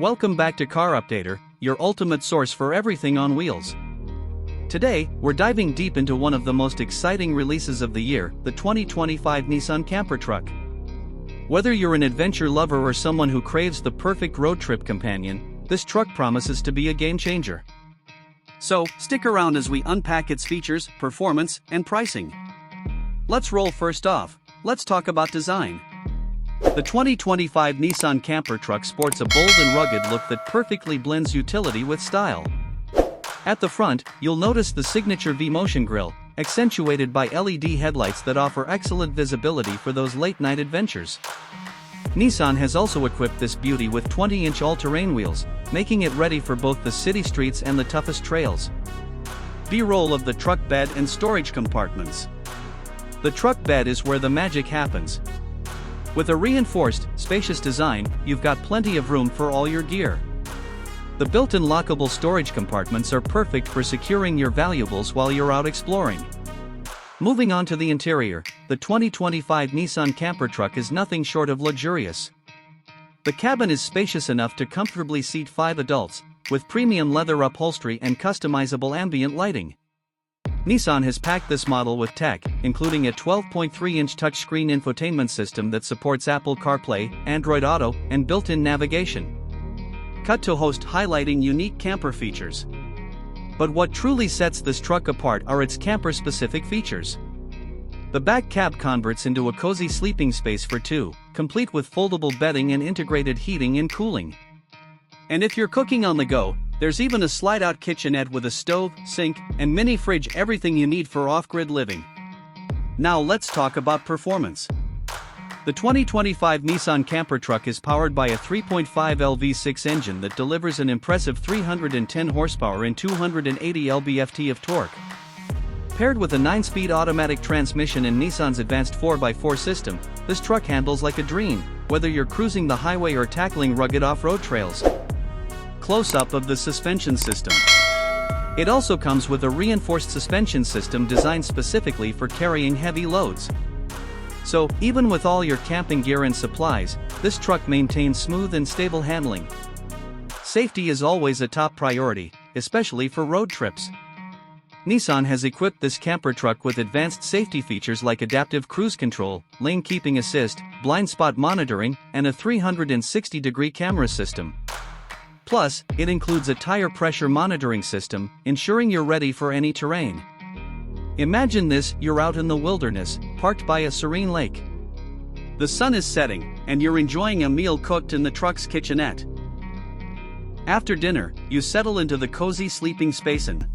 Welcome back to Car Updater, your ultimate source for everything on wheels. Today, we're diving deep into one of the most exciting releases of the year, the 2025 Nissan Camper Truck. Whether you're an adventure lover or someone who craves the perfect road trip companion, this truck promises to be a game changer. So, stick around as we unpack its features, performance, and pricing. Let's roll. First off, let's talk about design. The 2025 Nissan Camper Truck sports a bold and rugged look that perfectly blends utility with style. At the front, you'll notice the signature V-Motion grille, accentuated by LED headlights that offer excellent visibility for those late-night adventures. Nissan has also equipped this beauty with 20-inch all-terrain wheels, making it ready for both the city streets and the toughest trails. B-roll of the truck bed and storage compartments. The truck bed is where the magic happens. With a reinforced, spacious design, you've got plenty of room for all your gear. The built-in lockable storage compartments are perfect for securing your valuables while you're out exploring. Moving on to the interior, the 2025 Nissan Camper Truck is nothing short of luxurious. The cabin is spacious enough to comfortably seat 5 adults, with premium leather upholstery and customizable ambient lighting. Nissan has packed this model with tech, including a 12.3-inch touchscreen infotainment system that supports Apple CarPlay, Android Auto, and built-in navigation. Cut to host highlighting unique camper features. But what truly sets this truck apart are its camper-specific features. The back cab converts into a cozy sleeping space for two, complete with foldable bedding and integrated heating and cooling. And if you're cooking on the go, there's even a slide-out kitchenette with a stove, sink, and mini fridge, everything you need for off-grid living. Now let's talk about performance. The 2025 Nissan Camper Truck is powered by a 3.5L V6 engine that delivers an impressive 310 horsepower and 280 lb-ft of torque. Paired with a 9-speed automatic transmission and Nissan's advanced 4x4 system, this truck handles like a dream, whether you're cruising the highway or tackling rugged off-road trails. Close-up of the suspension system. It also comes with a reinforced suspension system designed specifically for carrying heavy loads. So, even with all your camping gear and supplies, this truck maintains smooth and stable handling. Safety is always a top priority, especially for road trips. Nissan has equipped this camper truck with advanced safety features like adaptive cruise control, lane keeping assist, blind spot monitoring, and a 360-degree camera system. Plus, it includes a tire pressure monitoring system, ensuring you're ready for any terrain. Imagine this: you're out in the wilderness, parked by a serene lake. The sun is setting, and you're enjoying a meal cooked in the truck's kitchenette. After dinner, you settle into the cozy sleeping space and